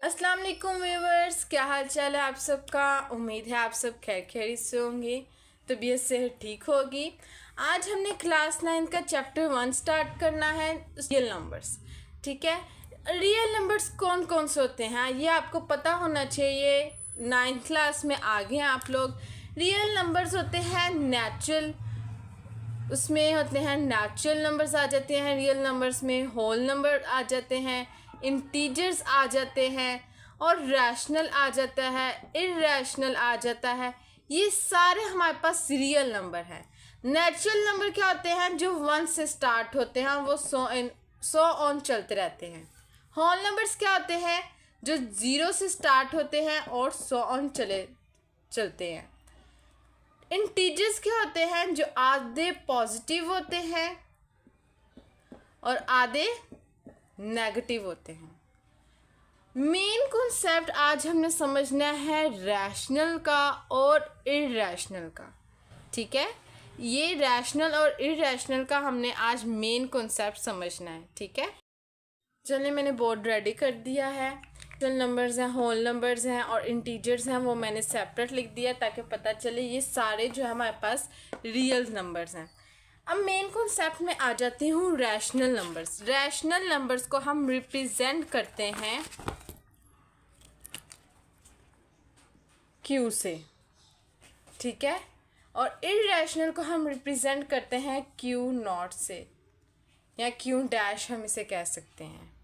अस्सलाम वालेकुम व्यूवर्स, क्या हाल चाल है आप सबका। उम्मीद है आप सब खैर खैरियत से होंगे, तबीयत सेहत ठीक होगी। आज हमने क्लास 9 का चैप्टर 1 स्टार्ट करना है, रियल नंबर्स। ठीक है, रियल नंबर्स कौन कौन से होते हैं ये आपको पता होना चाहिए। 9th क्लास में आ गए हैं आप लोग। रियल नंबर्स होते हैं नेचुरल, उसमें होते हैं नेचुरल नंबर्स आ जाते हैं रियल नंबर्स में, होल नंबर आ जाते हैं, इंटीजर्स आ जाते हैं और रैशनल आ जाता है, इरेशनल आ जाता है। ये सारे हमारे पास रियल नंबर हैं। नेचुरल नंबर क्या होते हैं? जो 1 से स्टार्ट होते हैं, वो 100 ऑन चलते रहते हैं। होल नंबर्स क्या होते हैं? जो 0 से स्टार्ट होते हैं और 100 ऑन चलते हैं। इंटीजर्स क्या होते हैं? जो आधे पॉजिटिव होते हैं और आधे नेगेटिव होते हैं। मेन कॉन्सेप्ट आज हमने समझना है रैशनल का और इरेशनल का। ठीक है, ये रैशनल और इरेशनल का हमने आज मेन कॉन्सेप्ट समझना है। ठीक है, चलिए मैंने बोर्ड रेडी कर दिया है। जो नंबर्स हैं, होल नंबर्स हैं और इंटीजर्स हैं, वो मैंने सेपरेट लिख दिया ताकि पता चले ये सारे जो है हमारे पास रियल नंबर्स हैं। अब मेन कॉन्सेप्ट में आ जाती हूँ रैशनल नंबर्स। रैशनल नंबर्स को हम रिप्रेजेंट करते हैं क्यू से। ठीक है, और इरेशनल को हम रिप्रेजेंट करते हैं क्यू नॉट से, या क्यू डैश हम इसे कह सकते हैं।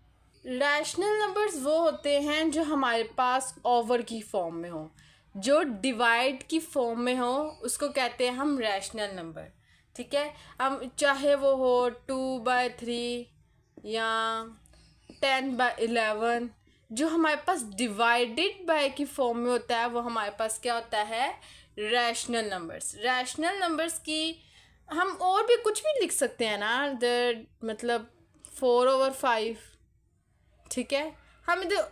रैशनल नंबर्स वो होते हैं जो हमारे पास ओवर की फॉर्म में हो, जो डिवाइड की फॉर्म में हो, उसको कहते हैं हम रैशनल नंबर। ठीक है, हम चाहे वो हो 2/3 या 10/11, जो हमारे पास डिवाइडेड बाय की फॉर्म में होता है वो हमारे पास क्या होता है? Rational numbers. रैशनल नंबर्स की हम और भी कुछ भी लिख सकते हैं ना, मतलब 4/5। ठीक है, हम इधर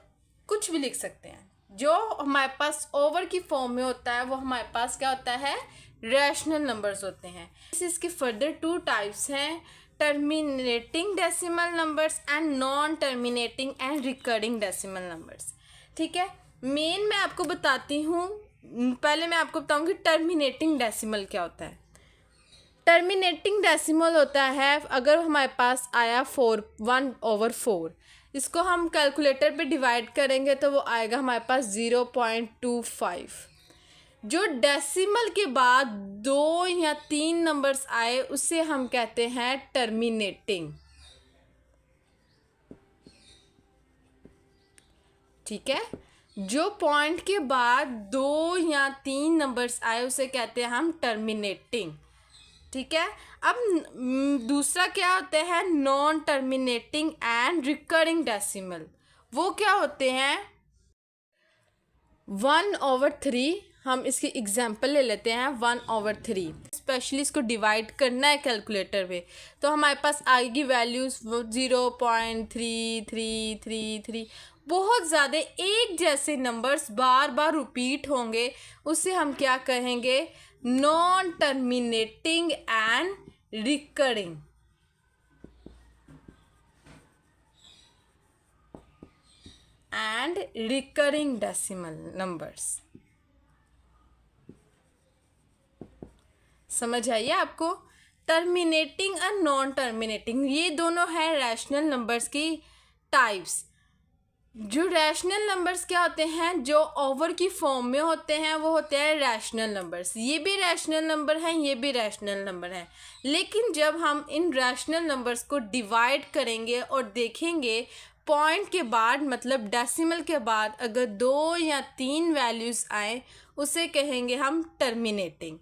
कुछ भी लिख सकते हैं। जो हमारे पास ओवर की फॉर्म में होता है वो हमारे पास क्या होता है? रैशनल नंबर्स होते हैं। इसके फर्दर 2 टाइप्स हैं, terminating decimal numbers and non terminating and recurring decimal numbers. ठीक है, मेन मैं आपको बताती हूँ। पहले मैं आपको बताऊँगी टर्मिनेटिंग डेसिमल क्या होता है। टर्मिनेटिंग डेसिमल होता है अगर हमारे पास आया 1/4, इसको हम कैलकुलेटर पे डिवाइड करेंगे तो वो आएगा हमारे पास 0.25। जो डेसिमल के बाद 2 या 3 नंबर्स आए उसे हम कहते हैं टर्मिनेटिंग। ठीक है, जो पॉइंट के बाद 2 या 3 नंबर्स आए उसे कहते हैं हम टर्मिनेटिंग। ठीक है, अब दूसरा क्या होता है? Non terminating and recurring decimal. वो क्या होते हैं? 1/3। हम इसकी एग्जांपल ले लेते हैं 1/3। स्पेशली इसको डिवाइड करना है कैलकुलेटर पे तो हमारे पास आएगी वैल्यूज 0.3333। बहुत ज़्यादा एक जैसे नंबर्स बार बार रिपीट होंगे, उसे हम क्या कहेंगे? Non terminating and recurring. Decimal numbers. समझ आइए आपको? टर्मिनेटिंग और नॉन टर्मिनेटिंग ये दोनों हैं रैशनल नंबर्स की टाइप्स। जो रैशनल नंबर्स क्या होते हैं? जो ओवर की फॉर्म में होते हैं वो होते हैं रैशनल नंबर्स। ये भी रैशनल नंबर हैं, ये भी रैशनल नंबर हैं। लेकिन जब हम इन रैशनल नंबर्स को डिवाइड करेंगे और देखेंगे पॉइंट के बाद, मतलब डेसिमल के बाद अगर 2 या 3 वैल्यूज़ आए उसे कहेंगे हम टर्मिनेटिंग।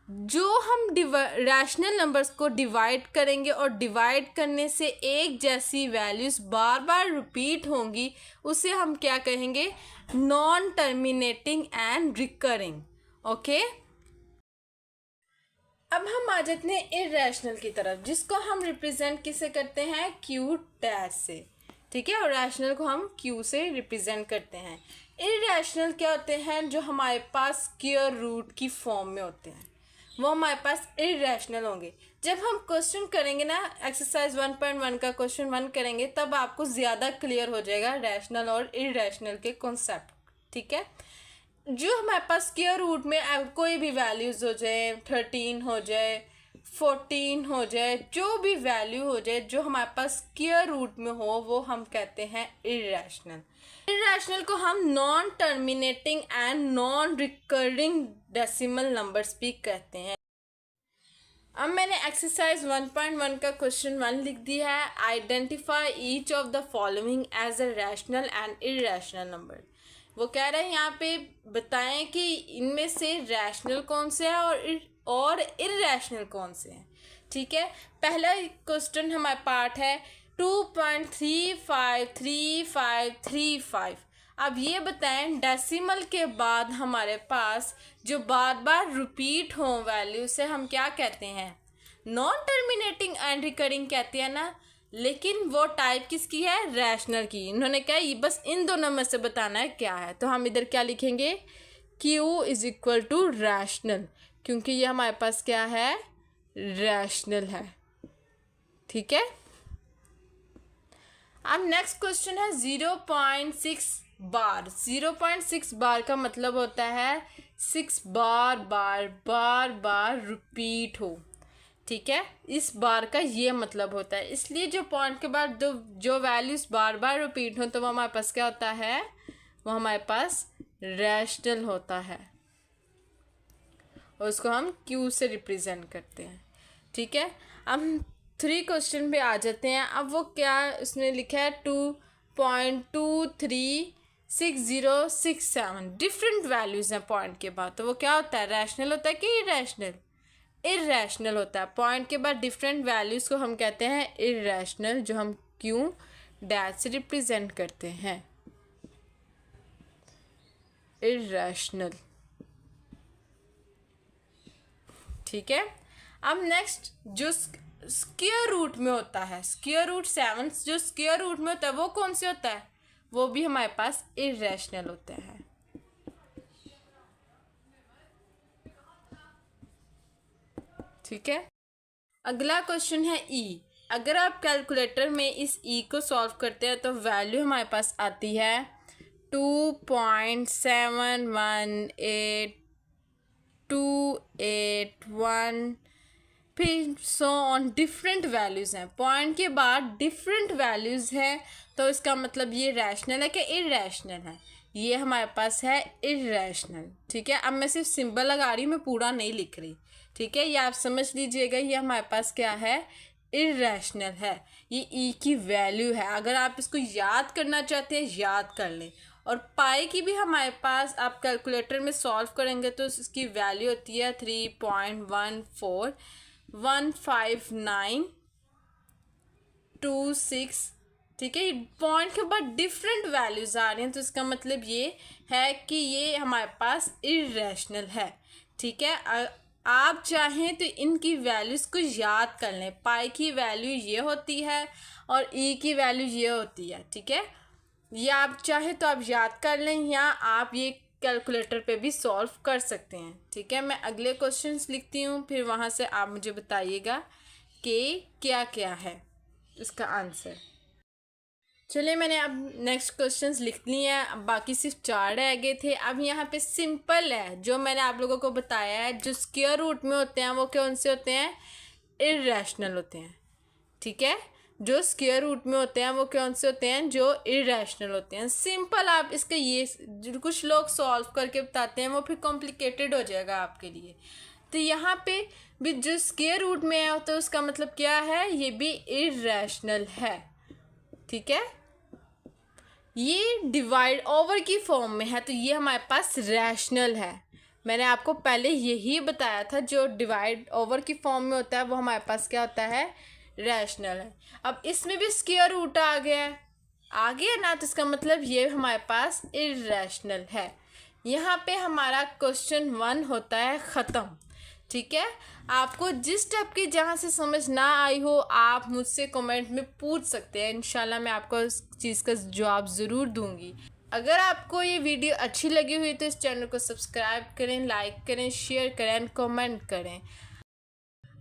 जो हम रैशनल नंबर्स को डिवाइड करेंगे और डिवाइड करने से एक जैसी वैल्यूज़ बार बार रिपीट होंगी उसे हम क्या कहेंगे? Non terminating and recurring. Okay, अब हम आ जाते हैं इरेशनल की तरफ, जिसको हम रिप्रेजेंट किसे करते हैं? क्यू डैश से। ठीक है, और रैशनल को हम क्यू से रिप्रेजेंट करते हैं। इरेशनल क्या होते हैं? जो हमारे पास स्क्वायर रूट की फॉर्म में होते हैं वो हमारे पास इरेशनल होंगे। जब हम क्वेश्चन करेंगे ना, एक्सरसाइज 1.1 का क्वेश्चन 1 करेंगे, तब आपको ज़्यादा क्लियर हो जाएगा रैशनल और इरेशनल के कॉन्सेप्ट। ठीक है, जो हमारे पास स्क्वायर रूट में कोई भी वैल्यूज़ हो जाए, 13 हो जाए, 14 हो जाए, जो भी वैल्यू हो जाए जो हमारे पास स्क्वायर रूट में हो, वो हम कहते हैं इरेशनल। इरेशनल को हम non terminating and non recurring decimal numbers भी कहते हैं। अब मैंने एक्सरसाइज 1.1 का क्वेश्चन 1 लिख दिया है। Identify each of the following as a rational and irrational number. वो कह रहे हैं यहाँ पे बताएं कि इनमें से रैशनल कौन से हैं और इरेशनल कौन से हैं। ठीक है, पहला क्वेश्चन हमारा पार्ट है 2.353535। अब ये बताएं डेसिमल के बाद हमारे पास जो बार बार रिपीट हो वैल्यू से हम क्या कहते हैं, नॉन टर्मिनेटिंग एंड रिकरिंग कहते हैं ना, लेकिन वो टाइप किसकी है, रैशनल की। इन्होंने क्या ये बस इन दोनों में से बताना है क्या है, तो हम इधर क्या लिखेंगे, Q is equal to rational, क्योंकि ये हमारे पास क्या है, रैशनल है। ठीक है, अब नेक्स्ट क्वेश्चन है 0.6 बार। 0.6 बार का मतलब होता है 6 बार बार बार बार रिपीट हो। ठीक है, इस बार का ये मतलब होता है, इसलिए जो पॉइंट के बाद जो वैल्यूज बार बार रिपीट हो तो वो हमारे पास क्या होता है, वो हमारे पास रैशनल होता है, और उसको हम Q से रिप्रेजेंट करते हैं। ठीक है, अब 3 क्वेश्चन पे आ जाते हैं। अब वो क्या उसने लिखा है 2.236067 डिफरेंट वैल्यूज़ हैं पॉइंट के बाद, तो वो क्या होता है, रैशनल होता है कि इरेशनल, इरेशनल होता है। पॉइंट के बाद डिफरेंट वैल्यूज़ को हम कहते हैं इरेशनल, जो हम Q डैश से रिप्रेजेंट करते हैं, इरेशनल। ठीक है, अब नेक्स्ट जो स्क्वायर रूट में होता है, स्क्वायर रूट 7 जो स्क्वायर रूट में होता है वो कौन से होता है, वो भी हमारे पास इरेशनल होता है। ठीक है, अगला क्वेश्चन है ई। अगर आप कैलकुलेटर में इस ई को सॉल्व करते हैं तो वैल्यू हमारे पास आती है 2.718281, फिर सो ऑन डिफरेंट वैल्यूज़ हैं, पॉइंट के बाद डिफरेंट वैल्यूज़ है, तो इसका मतलब ये रैशनल है कि इरेशनल है, ये हमारे पास है इरेशनल। ठीक है, अब मैं सिर्फ सिंबल लगा रही हूँ, मैं पूरा नहीं लिख रही। ठीक है, ये आप समझ लीजिएगा, ये हमारे पास क्या है, इरेशनल है। ये ई की वैल्यू है, अगर आप इसको याद करना चाहते हैं याद कर लें। और पाई की भी हमारे पास आप कैलकुलेटर में सॉल्व करेंगे तो इसकी वैल्यू होती है 3.1415926। ठीक है, पॉइंट के बाद डिफरेंट वैल्यूज आ रही हैं, तो इसका मतलब ये है कि ये हमारे पास इरेशनल है। ठीक है, आप चाहें तो इनकी वैल्यूज़ को याद कर लें, पाई की वैल्यू ये होती है और ई की वैल्यू ये होती है। ठीक है, ये आप चाहे तो आप याद कर लें, या आप ये कैलकुलेटर पे भी सॉल्व कर सकते हैं। ठीक है, मैं अगले क्वेश्चंस लिखती हूँ, फिर वहाँ से आप मुझे बताइएगा कि क्या क्या है इसका आंसर। चलिए, मैंने अब नेक्स्ट क्वेश्चंस लिख लिए हैं, अब बाकी सिर्फ 4 रह गए थे। अब यहाँ पे सिंपल है, जो मैंने आप लोगों को बताया है, जो स्क्वायर रूट में होते हैं वो कौन से होते हैं, इरेशनल होते हैं। ठीक है, जो स्क्वायर रूट में होते हैं वो कौन से होते हैं, जो इरेशनल होते हैं। सिंपल, आप इसका ये कुछ लोग सॉल्व करके बताते हैं, वो फिर कॉम्प्लिकेटेड हो जाएगा आपके लिए। तो यहाँ पे भी जो स्क्वायर रूट में है तो उसका मतलब क्या है, ये भी इरेशनल है। ठीक है, ये डिवाइड ओवर की फॉर्म में है तो ये हमारे पास रैशनल है। मैंने आपको पहले यही बताया था, जो डिवाइड ओवर की फॉर्म में होता है वो हमारे पास क्या होता है, रैशनल है। अब इसमें भी स्क्वायर रूट आ गया ना, तो इसका मतलब ये हमारे पास इरेशनल है। यहाँ पे हमारा क्वेश्चन 1 होता है ख़त्म। ठीक है, आपको जिस टाइप की जहाँ से समझ ना आई हो आप मुझसे कमेंट में पूछ सकते हैं, इंशाल्लाह मैं आपको इस चीज़ का जवाब ज़रूर दूंगी। अगर आपको ये वीडियो अच्छी लगी हुई तो इस चैनल को सब्सक्राइब करें, लाइक करें, शेयर करें, कमेंट करें।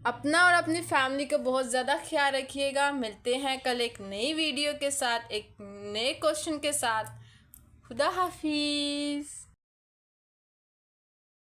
अपना और अपनी फैमिली का बहुत ज़्यादा ख्याल रखिएगा। मिलते हैं कल एक नई वीडियो के साथ, एक नए क्वेश्चन के साथ। खुदा हाफिज़।